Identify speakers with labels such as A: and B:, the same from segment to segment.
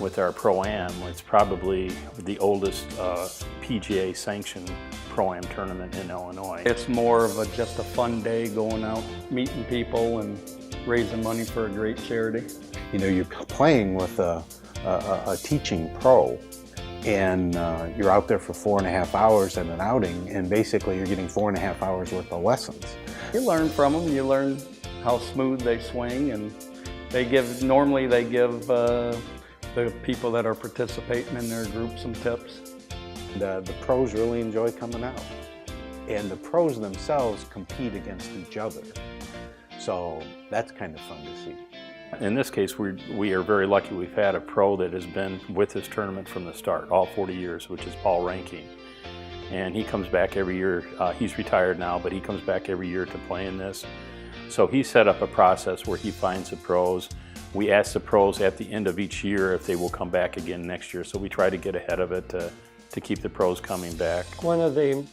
A: with our Pro-Am. It's probably the oldest PGA sanctioned Pro-Am tournament in Illinois.
B: It's more of just a fun day, going out, meeting people and raising money for a great charity.
C: You know, you're playing with a teaching pro, and you're out there for 4.5 hours at an outing, and basically you're getting 4.5 hours worth of lessons.
B: You learn from them, you learn how smooth they swing, and normally they give the people that are participating in their group some tips.
C: The pros really enjoy coming out, and the pros themselves compete against each other. So that's kind of fun to see.
A: In this case, we are very lucky. We've had a pro that has been with this tournament from the start, all 40 years, which is Reinking. And he comes back every year. He's retired now, but he comes back every year to play in this. So he set up a process where he finds the pros. We ask the pros at the end of each year if they will come back again next year. So we try to get ahead of it to keep the pros coming back.
D: One of the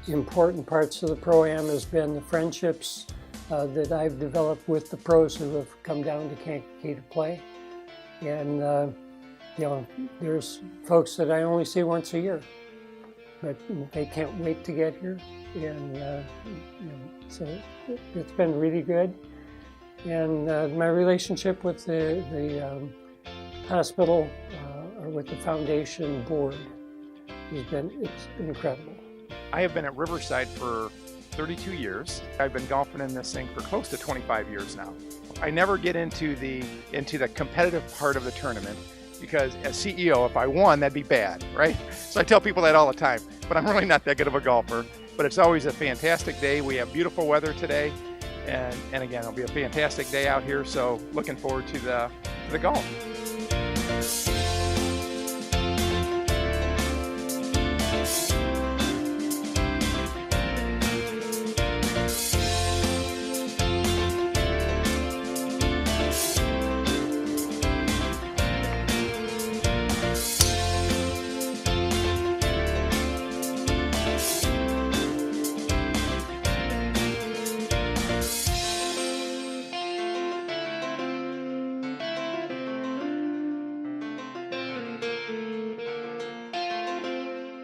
D: important parts of the Pro-Am has been the friendships that I've developed with the pros who have come down to Kankakee to play. And you know, there's folks that I only see once a year, but they can't wait to get here. And you know, so it's been really good. And my relationship with the hospital or with the foundation board it's been incredible.
E: I have been at Riverside for 32 years. I've been golfing in this thing for close to 25 years now. I never get into the competitive part of the tournament because as CEO, if I won, that'd be bad, right? So I tell people that all the time, but I'm really not that good of a golfer. But it's always a fantastic day. We have beautiful weather today, and again, it'll be a fantastic day out here. So looking forward to the golf.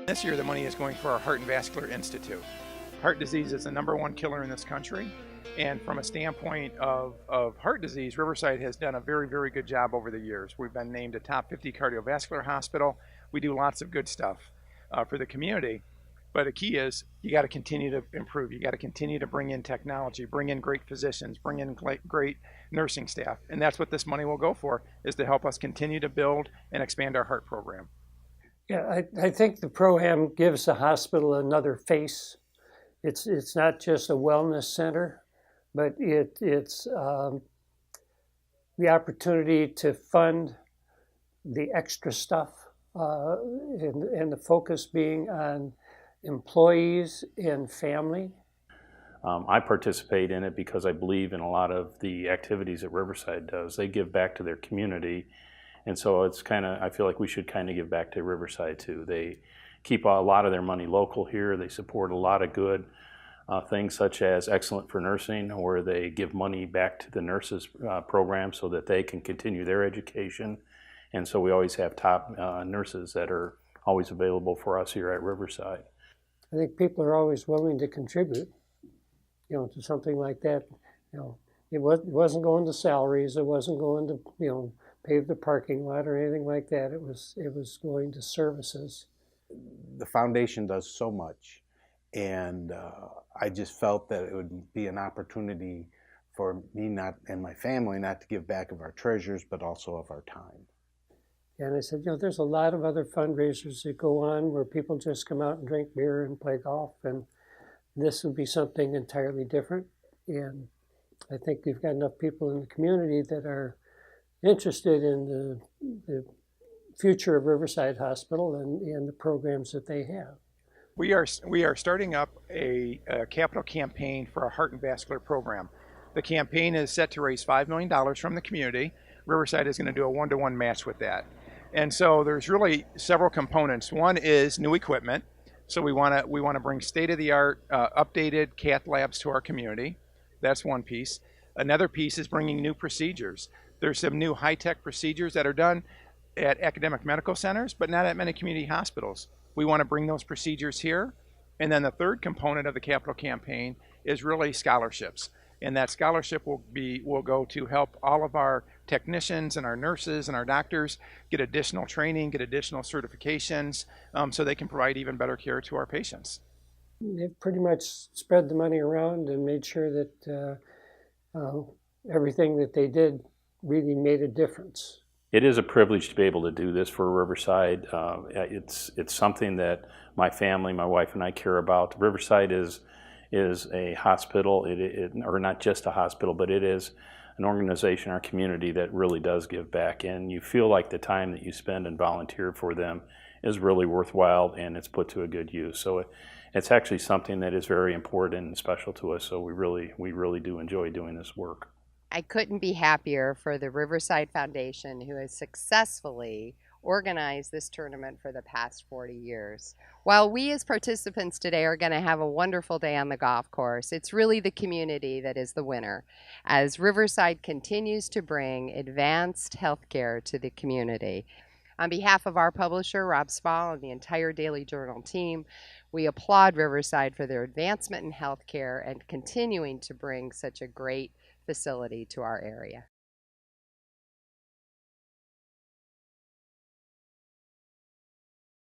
E: This year, the money is going for our Heart and Vascular Institute. Heart disease is the #1 killer in this country. And from a standpoint of heart disease, Riverside has done a very, very good job over the years. We've been named a top 50 cardiovascular hospital. We do lots of good stuff for the community. But the key is you got to continue to improve. You got to continue to bring in technology, bring in great physicians, bring in great nursing staff. And that's what this money will go for, is to help us continue to build and expand our heart program.
D: Yeah, I think the Pro-Am gives the hospital another face. It's not just a wellness center, but it's the opportunity to fund the extra stuff and the focus being on employees and family.
A: I participate in it because I believe in a lot of the activities that Riverside does. They give back to their community. And so it's I feel like we should kind of give back to Riverside too. They keep a lot of their money local here. They support a lot of good things such as Excellent for Nursing, where they give money back to the nurses program so that they can continue their education. And so we always have top nurses that are always available for us here at Riverside.
D: I think people are always willing to contribute, you know, to something like that. You know, it wasn't going to salaries. It wasn't going to, you know, pave the parking lot or anything like that. It was going to services.
C: The foundation does so much, and I just felt that it would be an opportunity for me and my family not to give back of our treasures, but also of our time.
D: And I said, you know, there's a lot of other fundraisers that go on where people just come out and drink beer and play golf, and this would be something entirely different. And I think we've got enough people in the community that are interested in the future of Riverside Hospital and the programs that they have.
E: We are starting up a capital campaign for our heart and vascular program. The campaign is set to raise $5 million from the community. Riverside is going to do a 1-to-1 match with that. And so there's really several components. One is new equipment. So we want to bring state-of-the-art, updated cath labs to our community. That's one piece. Another piece is bringing new procedures. There's some new high-tech procedures that are done at academic medical centers, but not at many community hospitals. We want to bring those procedures here. And then the third component of the capital campaign is really scholarships. And that scholarship will go to help all of our technicians and our nurses and our doctors get additional training, get additional certifications, so they can provide even better care to our patients.
D: They've pretty much spread the money around and made sure that everything that they did really made a difference.
A: It is a privilege to be able to do this for Riverside. It's something that my family, my wife and I care about. Riverside is a hospital, or not just a hospital, but it is an organization, our community that really does give back. And you feel like the time that you spend and volunteer for them is really worthwhile, and it's put to a good use. So it's actually something that is very important and special to us. So we really do enjoy doing this work.
F: I couldn't be happier for the Riverside Foundation, who has successfully organized this tournament for the past 40 years. While we as participants today are going to have a wonderful day on the golf course, it's really the community that is the winner, as Riverside continues to bring advanced healthcare to the community. On behalf of our publisher, Rob Spall, and the entire Daily Journal team, we applaud Riverside for their advancement in healthcare and continuing to bring such a great facility to our area.